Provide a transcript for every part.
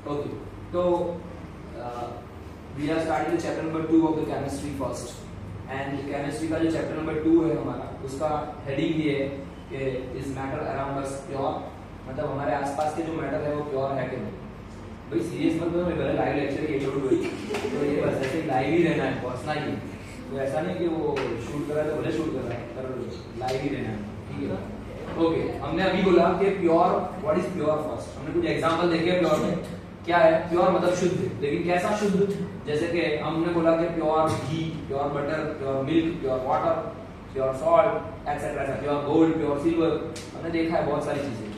Okay, so we are starting the chapter number 2 of the chemistry first, and chemistry का जो chapter number 2 है हमारा, उसका heading ये है कि is matter around us pure, मतलब हमारे आसपास के जो matter है वो pure है कि नहीं। भाई सीरियस मत बनो, मेरा लाइव लेक्चर ये छोड़ गई, तो ये बस ऐसे लाइव ही रहना है, पहुंचना ही है, तो ऐसा नहीं कि वो शूट कर रहा है तो भले शूट कर रहा है, पर लाइव ही रहना है, ठीक है। ओके, हमने अभी बोला कि pure, what is pure first, हमने कुछ एग्जांपल देखे प्योर में, क्या है प्योर मतलब शुद्ध, लेकिन कैसा शुद्ध, जैसे कि हमने बोला कि प्योर घी, pure butter, pure milk, pure water, pure salt etcetera, pure gold, pure silver, हमने देखा है बहुत सारी चीजें।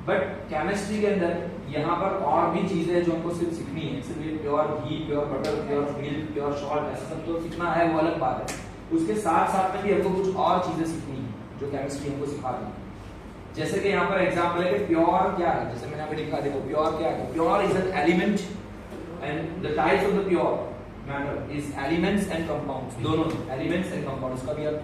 बट केमिस्ट्री के अंदर यहाँ पर और भी चीजें जो हमको सिर्फ सीखनी है, सिर्फ प्योर घी, pure butter, pure milk, pure salt ऐसा सब तो सीखना है, वो अलग बात है, उसके साथ साथ में भी हमको कुछ और चीजें सीखनी है जो केमिस्ट्री हमको सिखाती है। जैसे कि यहाँ पर एग्जांपल है कि प्योर क्या है, जैसे मैंने यहाँ पे लिखा, देखो प्योर क्या है, pure is an element and the types of the pure matter is elements and compounds, दोनों एलिमेंट्स एंड कंपाउंड्स का भी आप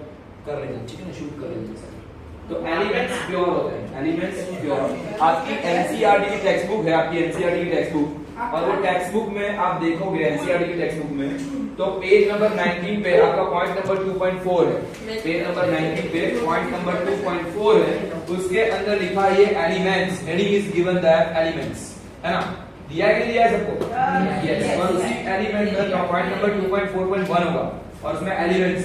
कर लेते हैं, ठीक है ना, शूट कर लेते हैं। तो एलिमेंट्स प्योर होते हैं, एलिमेंट्स प्योर। आपकी एनसीईआरटी की टेक्स्ट बुक है, आपकी एनसीईआरटी की टेक्स्ट बुक, और वो टेक्स्ट बुक में आप देखोगे एनसीईआरटी की टेक्स्ट बुक में, तो पेज नंबर 19 पे आपका पॉइंट नंबर 2.4 है, पेज नंबर 19 पे पॉइंट नंबर 2.4 है, उसके अंदर लिखा है ये elements, heading is given that elements, है ना, दिया है कि दिया है सबको, यस, और उसी एलिमेंट का पॉइंट नंबर 2.4.1 होगा, और उसमें एलिमेंट्स,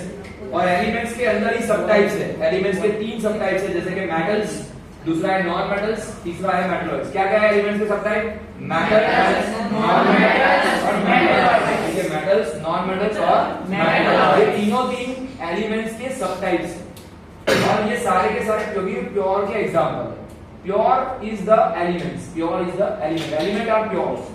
और एलिमेंट्स के अंदर ही सब टाइप्स है, एलिमेंट्स के 3 सब टाइप्स है, जैसे कि मेटल्स, दूसरा है नॉन मेटल्स, तीसरा है मेटलॉइड्स। क्या क्या है एलिमेंट्स के सब टाइप, मेटल्स, नॉन मेटल्स और मेटलॉइड्स, ठीक है, मेटल्स, नॉन मेटल्स और मेटलॉइड्स, ये तीनों एलिमेंट्स के सब टाइप्स हैं, और ये सारे के सारे क्योंकि प्योर के एग्जांपल है। Pure is the elements, pure is the element, element are pure.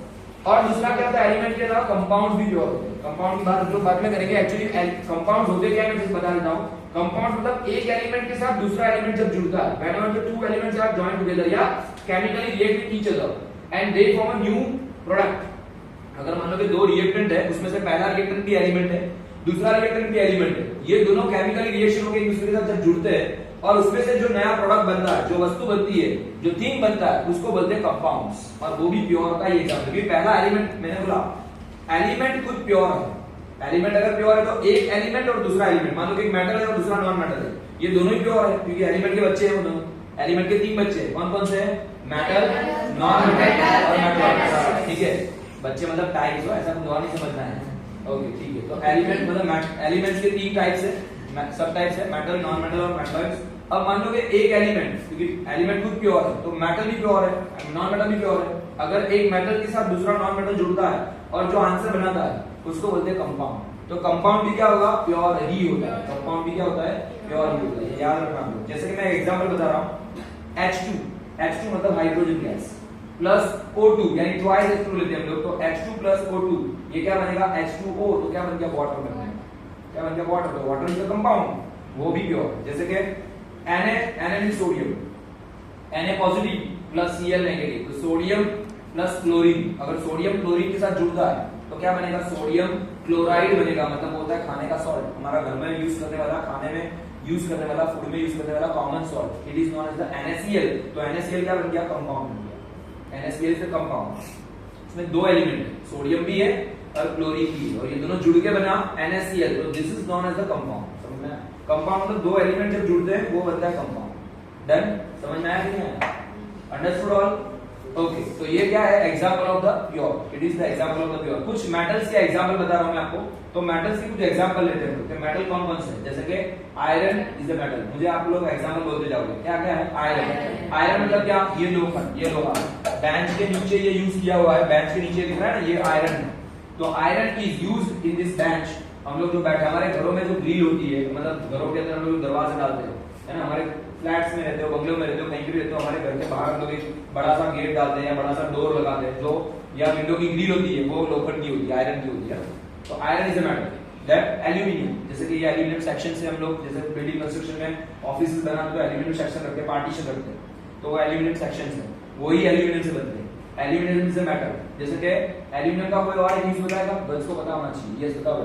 और दूसरा क्या होता है, एलिमेंट के अलावा कंपाउंड भी प्योर होते हैं, कंपाउंड की बात हम लोग बाद में करेंगे। एक्चुअली कंपाउंड होते क्या है मैं बता देता हूं। कंपाउंड मतलब एक एलिमेंट के साथ दूसरा एलिमेंट जब जुड़ता है, whenever the two elements are joined together या chemically react with each other and they form a new product. अगर मान लो कि दो रिएक्टेंट है, उसमें से पहला रिएक्टेंट भी एलिमेंट है, दूसरा रिएक्टेंट भी एलिमेंट है, ये दोनों केमिकली रिएक्शन होकर एक दूसरे के साथ जब जुड़ते हैं और उसमें से जो नया प्रोडक्ट बनता है, जो वस्तु बनती है, जो थिंग बनता है, उसको बोलते हैं कंपाउंड्स, और वो भी प्योर का ही एग्जांपल है। पहला एलिमेंट मैंने बोला, एलिमेंट खुद प्योर है, एलिमेंट अगर प्योर है तो एक एलिमेंट और दूसरा एलिमेंट, मान लो कि एक मेटल है और दूसरा नॉन मेटल है, ये दोनों ही प्योर है क्योंकि एलिमेंट के बच्चे हैं, वो दोनों एलिमेंट के 3 बच्चे हैं, कौन कौन से हैं, मेटल, नॉन मेटल और मेटल, ठीक है, बच्चे मतलब टाइप्स हो, ऐसा कुछ और नहीं समझना है, ओके ठीक है। तो एलिमेंट मतलब एलिमेंट्स के 3 टाइप्स है, सब टाइप्स है, मेटल, नॉन मेटल और मेटलॉइड्स। अब मान लो कि एक एलिमेंट, क्योंकि एलिमेंट खुद प्योर है तो मेटल भी प्योर है, नॉन मेटल भी प्योर है, अगर एक मेटल के साथ दूसरा नॉन मेटल जुड़ता है और जो आंसर बनाता है उसको बोलते हैं कंपाउंड। तो कंपाउंड भी क्या होगा, प्योर ही होता है, कंपाउंड भी क्या होता है, प्योर ही होता है, याद रखना आप लोग। जैसे कि मैं एग्जांपल बता रहा हूं, H2 मतलब हाइड्रोजन गैस प्लस O2 यानी ट्वाइस H2 लेते हैं हम लोग, तो H2 प्लस O2 ये क्या बनेगा, H2O, तो क्या बन गया, वाटर बन गया, क्या बन गया, वाटर, तो वाटर इज अ कंपाउंड, वो भी प्योर। जैसे कि Na means sodium, Na positive plus Cl negative, तो सोडियम प्लस क्लोरीन, अगर सोडियम क्लोरीन के साथ जुड़ता है तो क्या बनेगा, सोडियम क्लोराइड बनेगा, मतलब होता है खाने का सॉल्ट, हमारा घर में यूज करने वाला, खाने में यूज करने वाला, फूड में यूज करने वाला common salt, it is known as the NaCl। तो NaCl क्या बन गया, कंपाउंड बन गया, NaCl से कंपाउंड, इसमें 2 एलिमेंट है, सोडियम भी है और क्लोरीन भी है, और ये दोनों जुड़ के बना NaCl, तो this is known as the compound. समझ में आया, कंपाउंड मतलब 2 एलिमेंट जब जुड़ते हैं वो बनता है कंपाउंड। डन, समझ में आया कि नहीं आया, अंडरस्टूड ऑल, ओके। तो ये क्या है, example of the pure, it is the example of the pure. कुछ मेटल्स के एग्जांपल बता रहा हूं मैं आपको, तो मेटल्स के कुछ एग्जांपल लेते हैं, तो मेटल कौन कौन से हैं, जैसे कि आयरन इज अ मेटल, मुझे आप लोग एग्जांपल बोलते जाओगे, क्या क्या है, आयरन, आयरन मतलब क्या, ये लोहा, ये लोहा, बेंच के नीचे ये यूज किया हुआ है, बेंच के नीचे दिख रहा है ना, ये आयरन है, तो iron is used in this bench. हम लोग जो बैठे, हमारे घरों में जो ग्रिल होती है, मतलब घरों के अंदर हम लोग दरवाजे डालते हैं, है ना, हमारे फ्लैट्स में रहते हो, बंगलों में रहते हो, कहीं भी रहते हो, हमारे घर के बाहर हम लोग एक बड़ा सा गेट डालते हैं या बड़ा सा डोर लगाते हैं, जो या विंडो की ग्रिल होती है वो लोखंड की होती है, आयरन की होती है। तो iron is a metal, that aluminium, जैसे कि ये एल्यूमिनियम सेक्शन से हम लोग, जैसे बिल्डिंग कंस्ट्रक्शन में ऑफिस बनाते तो एल्यूमिनियम सेक्शन रखते हैं, पार्टीशन रखते हैं, तो वो एल्यूमिनियम सेक्शन है, वही एल्यूमिनियम से बनते हैं, एल्यूमिनियम इज अ मेटल। जैसे कि एल्यूमिनियम का कोई और यूज होता है, बस को पता होना चाहिए, यस बताओ,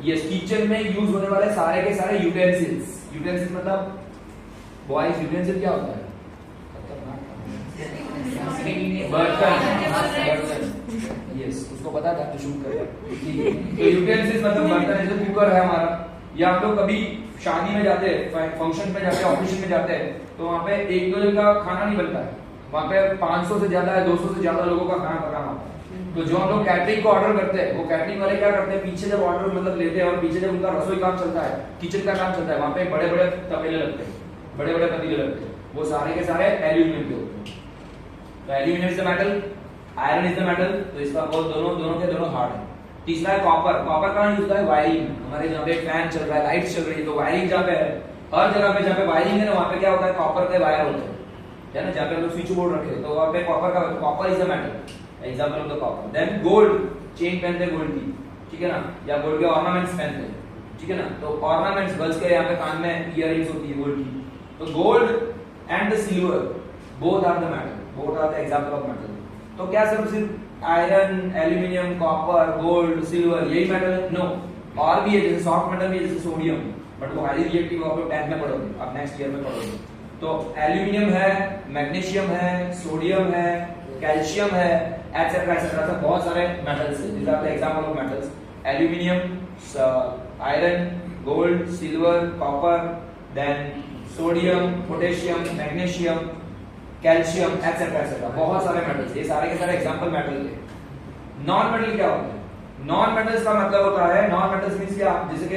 यस किचन में यूज होने वाले सारे के सारे यूटेंसिल्स, यूटेंसिल मतलब बॉयज यूटेंसिल क्या होता है, बर्तन, यस, उसको पता था तो शूट कर। तो यूटेंसिल्स मतलब बर्तन है, जो कुकर है हमारा, या हम लोग कभी शादी में जाते हैं, फंक्शन में जाते हैं, ऑफिस में जाते हैं, तो वहाँ पे एक दो जन का खाना नहीं बनता है, वहाँ पे 500 से ज्यादा है, 200 से ज्यादा लोगों का खाना पकाना होता है। तो जो हम लोग कैटरिंग को ऑर्डर करते हैं, वो कैटरिंग वाले क्या करते हैं, पीछे जब ऑर्डर मतलब लेते हैं और पीछे जब उनका रसोई काम चलता है, किचन का काम चलता है, वहाँ पे बड़े बड़े तपेले लगते हैं, बड़े बड़े पतीले लगते हैं, वो सारे के सारे एल्यूमिनियम के होते हैं। तो aluminium is the metal, iron is the metal, तो इसका वो दोनों के दोनों हार्ड है। तीसरा है कॉपर। कॉपर कहाँ यूज होता है, वायरिंग में। हमारे जहाँ पे फैन चल रहा है, लाइट्स चल रही है, तो वायरिंग जहाँ पे है, हर जगह पे जहाँ पे वायरिंग है ना, वहाँ पे क्या होता है, कॉपर के वायर होते हैं ना, जहाँ पे हम लोग स्विच बोर्ड रखे हैं, तो वहाँ पे copper is the metal, example of the copper. Then gold, chain पहनते हैं गोल्ड की, ठीक है ना, या गोल्ड के ऑर्नामेंट्स पहनते हैं, ठीक है ना, तो ऑर्नामेंट्स गर्ल्स के यहाँ पे कान में इयररिंग्स होती है गोल्ड की। तो gold and the silver both are the metal, both are the example of metal. तो क्या सिर्फ iron, aluminium, copper, gold, silver यही मेटल है? नो, और भी है, जैसे सॉफ्ट मेटल भी है, जैसे सोडियम, बट वो हाईली रिएक्टिव, आप लोग 10th में पढ़ोगे, आप नेक्स्ट ईयर में पढ़ोगे। तो एल्यूमिनियम है, मैग्नीशियम है, सोडियम है, कैल्शियम है, एटसेट्रा एटसेट्रा, बहुत सारे मेटल्स हैं। This are the example of metals. Aluminium, iron, gold, silver, copper, then sodium, potassium, magnesium, calcium, etcetera etcetera, बहुत सारे मेटल्स, ये सारे के सारे एग्जांपल मेटल के। नॉन मेटल क्या होता है? नॉन मेटल्स का मतलब होता है, नॉन मेटल्स मींस क्या, जैसे कि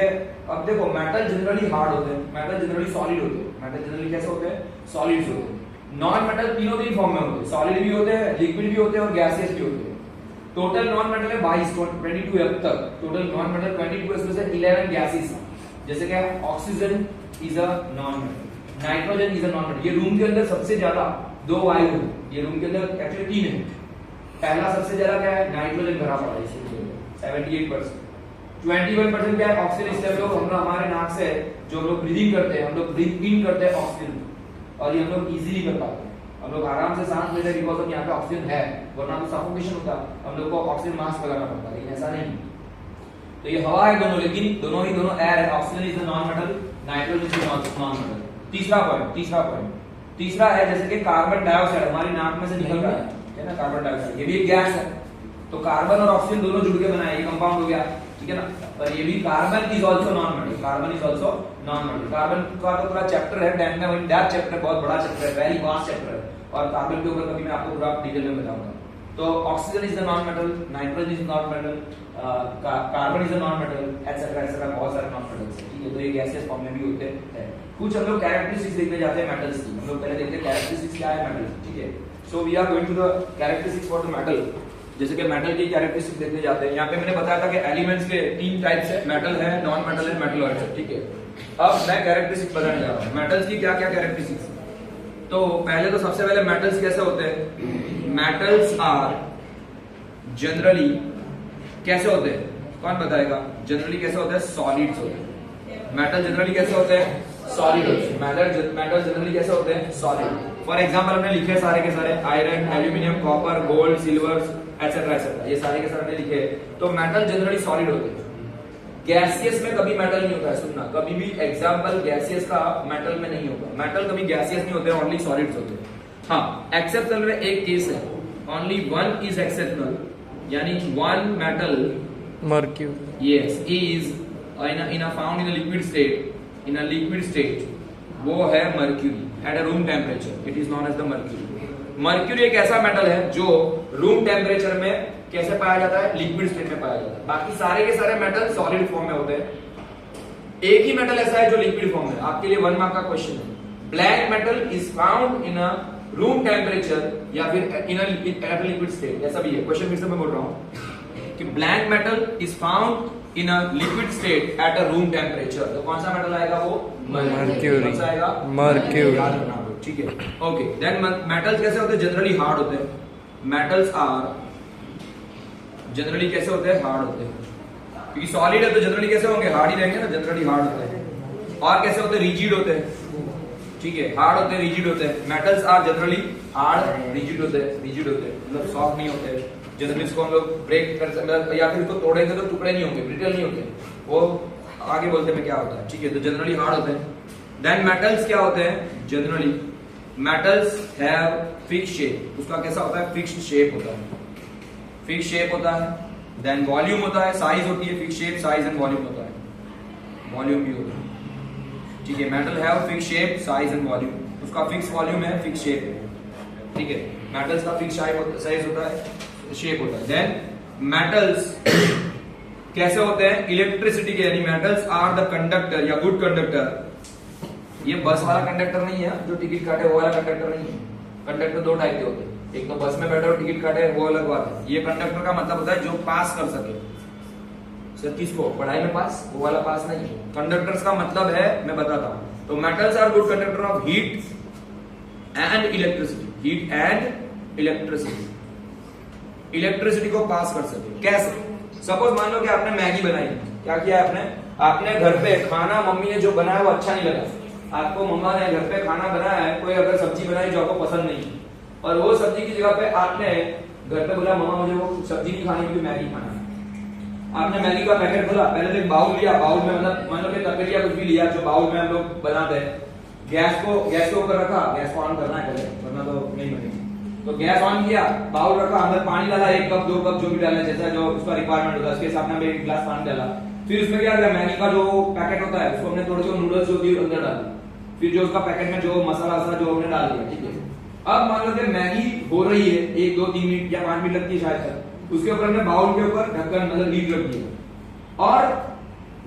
अब देखो, मेटल जनरली हार्ड होते हैं, मेटल जनरली सॉलिड होते हैं, मेटल जनरली कैसे होते हैं, सॉलिड्स होते हैं। नॉन मेटल तीनों तीन फॉर्म में होते हैं, सॉलिड भी होते हैं, लिक्विड भी होते हैं और गैसियस भी होते हैं। टोटल नॉन मेटल है 22 अब तक, टोटल नॉन मेटल 22, इसमें से 11 गैसेस हैं। जैसे कि oxygen is a non metal, nitrogen is a non metal. ये रूम के अंदर सबसे ज्यादा 2 वायु है, ये रूम के अंदर एक्चुअली 3 है। पहला सबसे ज्यादा क्या है, नाइट्रोजन भरा पड़ा है इसके अंदर 78%। 21% क्या है, ऑक्सीजन। इसलिए हम लोग हमारे नाक से जो हम लोग ब्रीदिंग करते हैं, हम लोग ब्रीथ इन करते हैं ऑक्सीजन, और ये हम लोग इजीली कर पाते हैं, हम लोग आराम से सांस लेते हैं, बिकॉज़ ऑफ यहाँ पे ऑक्सीजन है, वरना तो सफोकेशन होता, हम लोग को ऑक्सीजन मास्क लगाना पड़ता, लेकिन ऐसा नहीं। तो ये हवा है दोनों, लेकिन दोनों एयर है। Oxygen is the non metal, nitrogen is the non metal. तीसरा पॉइंट तीसरा है, जैसे कि कार्बन डाइऑक्साइड हमारी नाक में से निकल रहा है ना, कार्बन डाइऑक्साइड, ये भी एक गैस है। तो कार्बन और ऑक्सीजन दोनों जुड़ के बना है, ये कंपाउंड हो गया, ठीक है ना। पर ये भी carbon is also known metal, carbon is also known metal. Carbon का तो पूरा चैप्टर है 10th में, डेप्थ चैप्टर, बहुत बड़ा चैप्टर है, वेरी वास्ट चैप्टर है, और कार्बन के ऊपर कभी मैं आपको पूरा डिटेल में बताऊंगा। तो oxygen is the non metal, nitrogen is non metal, carbon is the non metal, etcetera etcetera, बहुत सारे नॉन मेटल्स हैं, ठीक है। तो ये गैसेस फॉर्म में भी होते हैं। कुछ हम लोग कैरेक्टरिस्टिक्स देखने जाते हैं मेटल्स की। हम लोग पहले देखते हैं कैरेक्टरिस्टिक्स क्या है मेटल, ठीक है। So we are going to the characteristics for the metal. जैसे कि मेटल की कैरेक्टरिस्टिक्स देखने जाते हैं। यहाँ पे मैंने बताया था कि एलिमेंट्स के 3 टाइप्स है, मेटल है, नॉन मेटल है, मेटलॉइड्स है, ठीक है। अब मैं कैरेक्टरिस्टिक्स बताने जा रहा हूँ मेटल्स की क्या क्या कैरेक्टरिस्टिक्स। तो पहले तो सबसे पहले मेटल्स कैसे होते हैं, मेटल्स आर जनरली कैसे होते हैं, कौन बताएगा, जनरली कैसे होते हैं, सॉलिड्स होते हैं। मेटल जनरली कैसे होते हैं, सॉलिड होते हैं। मेटल जनरली कैसे होते हैं, सॉलिड। फॉर एग्जांपल हमने लिखे सारे के सारे, iron, aluminium, copper, gold, silver, etcetera etcetera, ये सारे के सारे हमने लिखे। तो मेटल जनरली सॉलिड होते हैं। गैसियस में कभी मेटल नहीं होता है, सुनना, कभी भी एग्जांपल गैसियस का मेटल में नहीं होगा। मेटल कभी गैसियस नहीं होते, ओनली सॉलिड्स होते हैं। हाँ, एक्सेप्शनल में एक केस है, ओनली वन इज एक्सेप्शनल, यानी one metal mercury, yes, is in a found in a liquid state, वो है mercury at a room temperature, it is known as the mercury. Mercury एक ऐसा मेटल है जो रूम टेम्परेचर में कैसे पाया जाता है, लिक्विड स्टेट में पाया जाता है। बाकी सारे के सारे मेटल सॉलिड फॉर्म में होते हैं। एक ही मेटल ऐसा है जो लिक्विड फॉर्म में। आपके लिए 1 मार्क का क्वेश्चन है, black metal is found in a room temperature या फिर इन अ लिक्विड स्टेट, ऐसा भी है। क्वेश्चन फिर से मैं बोल रहा हूँ कि black metal is found in a liquid state eight a room temperature. तो कौन सा मेटल आएगा, वो मर्क्यूरी। कौन सा आएगा, मर्क्यूरी, याद रखना, ठीक है। ओके, देन मेटल्स कैसे होते हैं, जनरली हार्ड होते हैं। मेटल्स आर जनरली कैसे होते हैं, हार्ड होते हैं, क्योंकि सॉलिड है तो जनरली कैसे होंगे, हार्ड ही रहेंगे ना, जनरली हार्ड होते हैं। और कैसे होते हैं, रिजिड होते हैं, ठीक है, हार्ड होते हैं, रिजिड होते हैं। Metals are generally hard, rigid होते हैं, मतलब सॉफ्ट नहीं होते। जनरली इसको हम लोग ब्रेक कर सकते, या फिर इसको तोड़ेंगे तो टुकड़े नहीं होंगे, ब्रिटल नहीं होंगे, वो आगे बोलते हैं क्या होता है, ठीक है। तो जनरली हार्ड होते हैं। देन मेटल्स क्या होते हैं, generally metals have fix shape, उसका कैसा होता है, फिक्स्ड शेप होता है, फिक्स शेप होता है। देन वॉल्यूम होता है, साइज होती है, fix shape, size and volume होता है, वॉल्यूम भी होता है, ठीक है। Metal have fix shape, size and volume, उसका फिक्स वॉल्यूम है, फिक्स शेप है, ठीक है। मेटल्स का फिक्स साइज होता है, शेप होता है। देन मेटल्स कैसे होते हैं, इलेक्ट्रिसिटी के, यानी मेटल्स आर द कंडक्टर या गुड कंडक्टर। ये बस वाला कंडक्टर नहीं है जो टिकट काटे, वो वाला कंडक्टर नहीं है। कंडक्टर दो टाइप के होते हैं, एक तो बस में बैठे और टिकट काटे, वो अलग बात है। ये कंडक्टर का मतलब होता है जो पास कर सके। सर किसको, पढ़ाई में पास, वो वाला पास नहीं है। कंडक्टर्स का मतलब है, मैं बताता हूं। तो metals are good conductor of heat and electricity, heat and electricity, electricity को पास कर सके। कैसे, सपोज मान लो कि आपने मैगी बनाई, क्या किया आपने, आपने घर पे खाना मम्मी ने जो बनाया वो अच्छा नहीं लगा आपको, मम्मा ने घर पे खाना बनाया है, कोई अगर सब्जी बनाई जो आपको पसंद नहीं, और वो सब्जी की जगह पे आपने घर पे बोला मम्मा मुझे वो सब्जी नहीं खानी, मुझे मैगी खाना है। आपने मैगी का पैकेट खोला, पहले तो एक बाउल लिया, बाउल में मतलब मान लो कि तपेली या कुछ भी लिया जो बाउल में हम लोग बनाते हैं, गैस के ऊपर रखा, गैस को ऑन करना है पहले वरना तो नहीं बनेगी। तो गैस ऑन किया, बाउल रखा, अंदर पानी डाला, 1 कप 2 कप जो भी डालना जैसा जो उसका रिक्वायरमेंट होता है उसके हिसाब से 1 गिलास पानी डाला। फिर उसमें क्या किया, मैगी का जो पैकेट होता है उसको हमने थोड़े से नूडल्स जो भी अंदर डाला, फिर जो उसका पैकेट में जो मसाला जो हमने डाल दिया, ठीक है। अब मान लो कि मैगी हो रही है, 1 2 3 मिनट या 5 मिनट लगती है शायद तक, उसके ऊपर हमने बाउल के ऊपर ढक्कन मतलब लीड रख दिया, और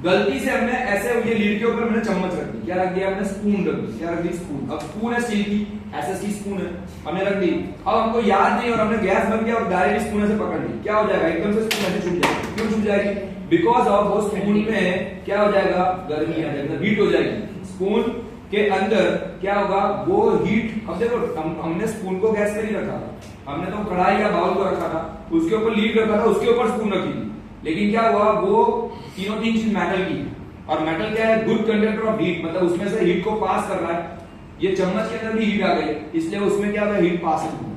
गलती से हमने ऐसे ये लीड के ऊपर हमने चम्मच रख दी, क्या रख दिया हमने, स्पून रख दी, क्या रख दी, स्पून। अब स्पून है स्टील की, एसएस की स्पून है, हमने रख दी। अब हमको याद नहीं और हमने गैस बंद किया और डायरेक्ट स्पून से पकड़ ली, क्या हो जाएगा, एकदम से स्पून ऐसे छूट जाएगी। क्यों छूट जाएगी, बिकॉज ऑफ वो स्पून में क्या हो जाएगा, गर्मी आ जाएगी, हीट हो जाएगी। स्पून के अंदर क्या होगा, वो हीट, अब देखो हमने स्पून को गैस पे नहीं रखा, हमने तो कढ़ाई या बाउल को रखा था, उसके ऊपर लीड रखा था, उसके ऊपर स्पून रखी थी, लेकिन क्या हुआ, वो तीन चीज मेटल की, और मेटल क्या है, गुड कंडक्टर ऑफ हीट, मतलब उसमें से हीट को पास कर रहा है। ये चम्मच के अंदर भी हीट आ गई, इसलिए उसमें क्या होता है, हीट पास होती है,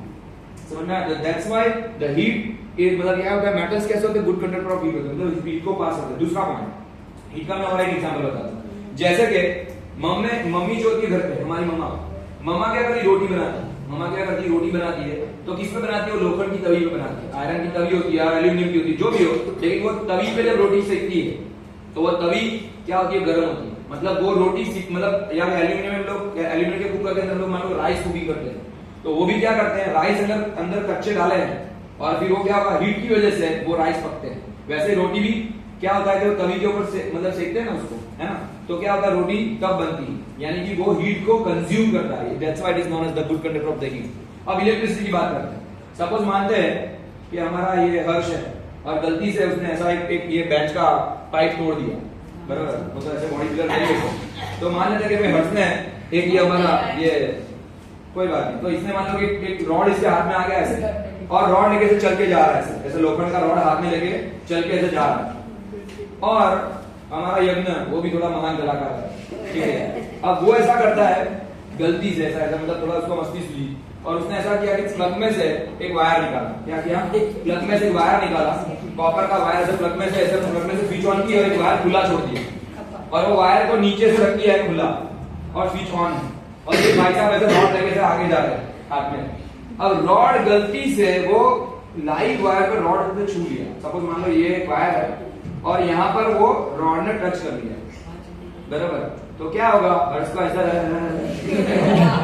समझ में। That's why the heat is, मतलब क्या होता है, मेटल्स कैसे होते हैं, गुड कंडक्टर ऑफ हीट होते हैं, मतलब हीट को पास करते हैं। दूसरा पॉइंट हीट का मैं और एक एग्जांपल बताता हूं, जैसे कि मम्मी जो होती है घर पे, हमारी मम्मा क्या करती, रोटी बनाती है, मम्मा क्या करती है, रोटी बनाती है, तो किस पे बनाती है, वो लोखंड की तवी पे बनाती है, आयरन की तवी होती है, एल्यूमिनियम की होती है, जो भी हो, लेकिन वो तवी पे जब रोटी सेकती है तो वो तवी क्या होती है, गर्म होती है, मतलब वो रोटी मतलब या एल्यूमिनियम लोग, एल्यूमिनियम के कुकर के अंदर लोग मान लो राइस कुकिंग करते हैं, तो वो भी क्या करते हैं, राइस अंदर कच्चे डाले हैं, और फिर वो क्या होगा, हीट की वजह से वो राइस पकते हैं। वैसे रोटी भी क्या होता है कि वो तवी के ऊपर से मतलब सेकते हैं ना उसको, है ना, तो क्या होता है, रोटी तब बनती है, यानी कि वो हीट को कंज्यूम करता है, that's why it is known as the good conductor of the heat. अब इलेक्ट्रिसिटी की बात करते हैं, सपोज मानते हैं कि हमारा ये हर्ष है और गलती से उसने ऐसा एक ये बेंच का पाइप तोड़ दिया, बराबर, मतलब ऐसे बॉडी बिल्डर नहीं है, तो मान लेते हैं कि हर्ष ने एक ये हमारा ये कोई बात नहीं, तो इसने मान लो कि एक रॉड इसके हाथ में आ गया ऐसे, और रॉड लेके से चल के जा रहा है, ऐसे लोखंड का रॉड हाथ में लेके चल के ऐसे जा रहा है, और हमारा यज्ञ वो भी थोड़ा महान कलाकार है, ठीक है। अब वो ऐसा करता है गलती से, ऐसा मतलब थोड़ा उसको मस्ती सुझी, और उसने ऐसा किया कि प्लग में से एक वायर निकाला, क्या किया, प्लग में से एक वायर निकाला, कॉपर का वायर, ऐसे प्लग में से स्विच ऑन किया और एक वायर खुला छोड़ दिया, और वो वायर को नीचे से रख दिया है खुला, और स्विच ऑन है, और ये भाई साहब ऐसे रॉड लेके से आगे जा रहे हैं हाथ में। अब रॉड गलती से वो लाइव वायर पर रॉड से छू लिया, सपोज मान लो ये एक वायर है और यहाँ पर वो रॉड ने टच कर लिया, बराबर, तो क्या होगा, हर्ष को ऐसा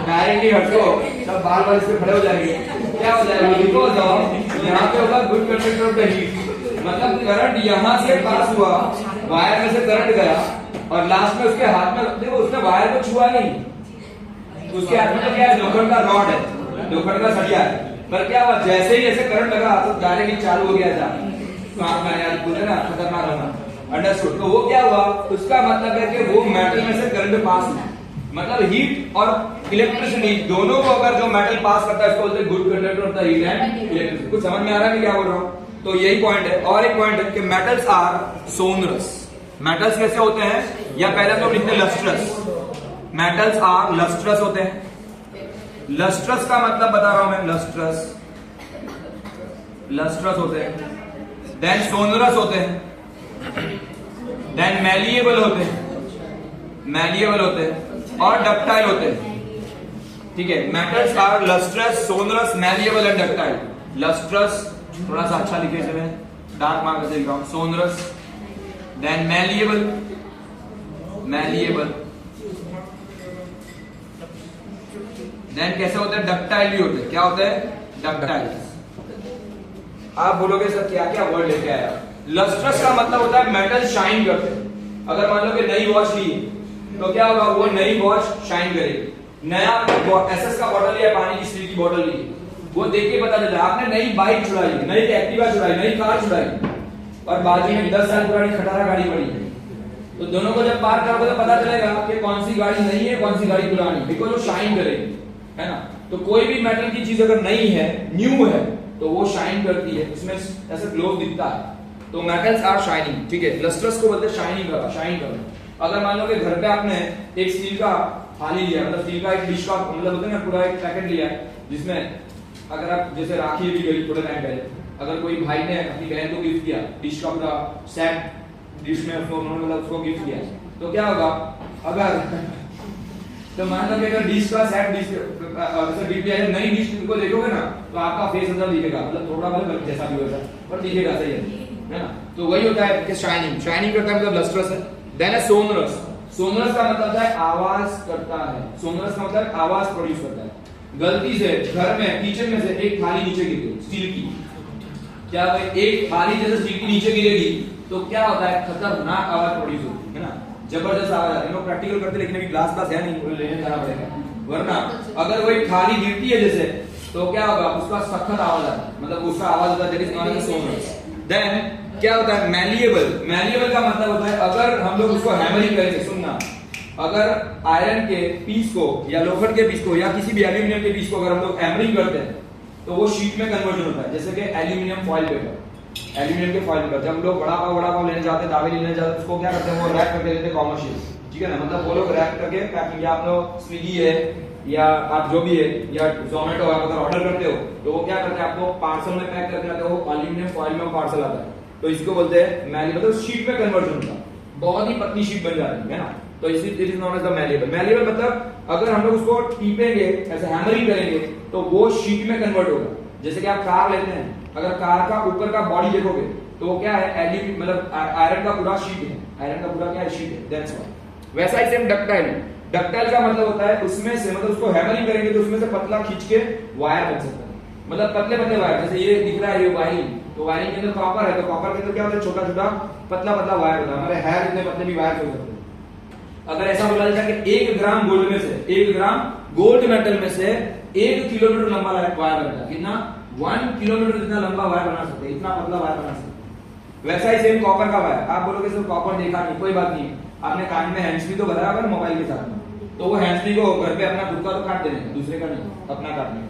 डायरेक्टली हर्ष को सब बाल बाल इससे खड़े हो जाएंगे, क्या हो जाएगा, बिकॉज ऑफ यहाँ पे होगा good conductor of the heat, मतलब करंट यहाँ से पास हुआ, वायर में से करंट गया, और लास्ट में उसके हाथ में, देखो उसने वायर को छुआ नहीं, उसके हाथ में तो क्या है, लोखंड का रॉड है, लोखंड का सरिया है, पर क्या हुआ, जैसे ही ऐसे करंट लगा तो डायरेक्टली चालू हो गया था, बोलते ना खतरनाक होना, अंडरस्टूड। तो वो क्या हुआ, उसका मतलब है कि वो मेटल में से करंट पास हुआ, मतलब हीट और इलेक्ट्रिसिटी दोनों को अगर जो मेटल पास करता है उसको बोलते हैं good conductor of the heat and electricity. कुछ समझ में आ रहा है क्या बोल रहा हूँ, तो यही पॉइंट है। और एक पॉइंट है कि मेटल्स आर सोनरस, मेटल्स कैसे होते हैं, या पहले तो लिखते हैं लस्ट्रस, मेटल्स आर लस्ट्रस होते हैं। लस्ट्रस का मतलब बता रहा हूं मैं, लस्ट्रस होते हैं, देन सोनरस होते हैं, देन मैलिएबल होते हैं, और डक्टाइल होते हैं। ठीक है, metals are lustrous, sonorous, malleable and ductile. Lustrous थोड़ा सा अच्छा लिखे इसे मैं डार्क मार्कर से लिख रहा हूं, sonorous, then malleable, malleable, then कैसे होता है, डक्टाइल भी होते हैं। क्या होता है, डक्टाइल। आप बोलोगे सर क्या क्या वर्ड लेके आया। लस्ट्रस का मतलब होता है मेटल शाइन करते हैं। अगर मान लो कि नई वॉच ली तो क्या होगा, वो नई वॉच शाइन करेगी। नया एसएस का बॉटल लिया, पानी की स्टील की बॉटल ली, वो देख के पता चलता है। आपने नई बाइक चुराई, नई एक्टिवा चुराई, नई कार चुराई और बाजू में 10 साल पुरानी खटारा गाड़ी पड़ी है, तो दोनों को जब पार करोगे तो पता चलेगा कि कौन सी गाड़ी नई है, कौन सी गाड़ी पुरानी, बिकॉज वो शाइन करेगी, है ना। तो कोई भी मेटल की चीज अगर नई है, न्यू है, तो वो शाइन करती है, उसमें ऐसा ग्लो दिखता है। तो मेटल्स आर शाइनिंग, ठीक है। लस्ट्रस को बोलते हैं शाइनिंग करना, शाइन करना। अगर मान लो कि घर पे आपने एक स्टील का थाली लिया, मतलब स्टील का एक डिश का मतलब होता है ना, पूरा एक पैकेट लिया है, जिसमें अगर आप जैसे राखी भी गई थोड़े टाइम पहले, अगर कोई भाई ने अपनी बहन को गिफ्ट किया डिश का पूरा सेट डिश में, उन्होंने मतलब उसको गिफ्ट किया, तो क्या होगा, अगर तो मान लो कि अगर डिश का सेट डिश जैसे गिफ्ट किया है, नई डिश को देखोगे ना तो आपका फेस अंदर दिखेगा, मतलब थोड़ा मतलब जैसा भी होगा पर दिखेगा, सही है ना। तो वही होता है कि शाइनिंग, शाइनिंग करता है मतलब लस्ट्रस है। देन है सोनरस। सोनरस का मतलब होता है आवाज करता है। सोनरस का मतलब आवाज प्रोड्यूस करता है। गलती से घर में किचन में से एक थाली नीचे गिर गई स्टील की, क्या भाई एक थाली जैसे स्टील की नीचे गिरेगी तो क्या होता है, खतरनाक आवाज प्रोड्यूस होती है ना, जबरदस्त आवाज आती है। लोग प्रैक्टिकल करते लेकिन अभी ग्लास है नहीं, लेने जाना पड़ेगा, वरना अगर वही थाली गिरती है जैसे तो क्या होगा, उसका सख्त आवाज आता है, मतलब उसका आवाज होता है, that is known as sonorous. Then क्या होता है, मैलिएबल। मैलिएबल का मतलब होता है अगर हम लोग उसको हैमरिंग करेंगे, सुनना, अगर आयरन के पीस को या लोखंड के पीस को या किसी भी एल्यूमिनियम के पीस को अगर हम लोग हैमरिंग करते हैं तो वो शीट में कन्वर्जन होता है, जैसे कि एल्यूमिनियम फॉइल पेपर। एल्यूमिनियम के फॉइल पेपर जब लोग बड़ा पाव लेने जाते हैं, दावे लेने जाते हैं, उसको क्या करते हैं, वो रैप करके देते हैं कॉमर्शियल, ठीक है ना, मतलब वो लोग रैप करके पैकिंग, या आप लोग स्विगी है या आप जो भी है या जोमेटो आप अगर ऑर्डर करते हो तो वो क्या करते हैं, आपको पार्सल में पैक करके आते हो, एल्यूमिनियम फॉइल में पार्सल आता है, तो इसको बोलते हैं मैलिएबल, मतलब शीट में कन्वर्जन होता है, बहुत ही पतली शीट बन जाती है ना, तो it is known as the malleable. Malleable मतलब अगर हम लोग उसको टीपेंगे, ऐसे हैमरिंग करेंगे तो वो शीट में कन्वर्ट होगा। जैसे कि आप कार लेते हैं, अगर कार का ऊपर का बॉडी देखोगे तो वो क्या है, एल्यूमिनियम मतलब आयरन का पूरा शीट है, आयरन का पूरा क्या है, शीट है, दैट्स व्हाई। वैसा ही सेम डक्टाइल। डक्टाइल का मतलब होता है उसमें से, मतलब उसको हैमरिंग करेंगे तो उसमें से पतला खींच के वायर बन सकता है, मतलब पतले पतले वायर, जैसे ये दिख रहा है ये वायरिंग, तो वायरिंग के अंदर कॉपर है, तो कॉपर के अंदर क्या होता है, छोटा छोटा पतला पतला वायर होता है। हमारे हेयर इतने पतले भी वायर हो सकते हैं। अगर ऐसा बोला जाए कि 1 ग्राम गोल्ड में से, 1 ग्राम गोल्ड मेटल में से 1 किलोमीटर लंबा वायर बनता है, कितना, 1 किलोमीटर जितना लंबा वायर बना सकते हैं, इतना पतला वायर बना सकते हैं। वैसा ही सेम कॉपर का वायर। आप बोलोगे सर कॉपर देखा नहीं, कोई बात नहीं, आपने कान में हैंड्स फ्री तो बताया होगा मोबाइल के साथ में, तो वो हैंड्स फ्री को घर पे अपना खुद का तो काट देने, दूसरे का नहीं, अपना काटने,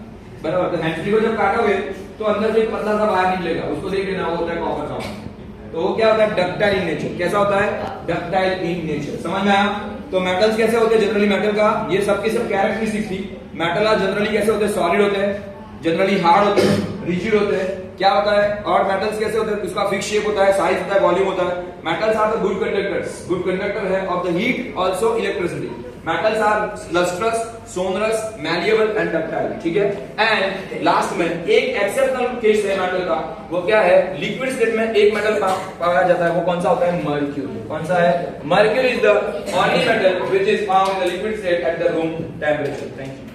बराबर। तो हैंड्स फ्री को जब काटोगे तो अंदर से एक पतला सा वायर निकलेगा, उसको देख लेना, वो होता है कॉपर का वायर। तो वो क्या होता है, डक्टाइल इन नेचर। कैसा होता है, डक्टाइल इन नेचर, समझ में आया। तो मेटल्स कैसे होते हैं, जनरली मेटल का ये सबके सब कैरेक्टरिस्टिक्स थी। मेटल जनरली कैसे होते हैं, सॉलिड होते हैं, जनरली हार्ड होते हैं, रिजिड होते हैं, क्या होता है, और मेटल्स कैसे होते हैं, उसका फिक्स शेप होता है, साइज होता है, वॉल्यूम होता है। Metals are the good conductors, good conductor है of the heat, also electricity. Metals are lustrous, sonorous, malleable and ductile, ठीक है। एंड लास्ट में एक एक्सेप्शनल केस है मेटल का, वो क्या है, लिक्विड स्टेट में एक मेटल पाया जाता है, वो कौन सा होता है, मर्क्यूरी। कौन सा है, mercury is the only metal which is found in the liquid state at the room temperature. Thank you.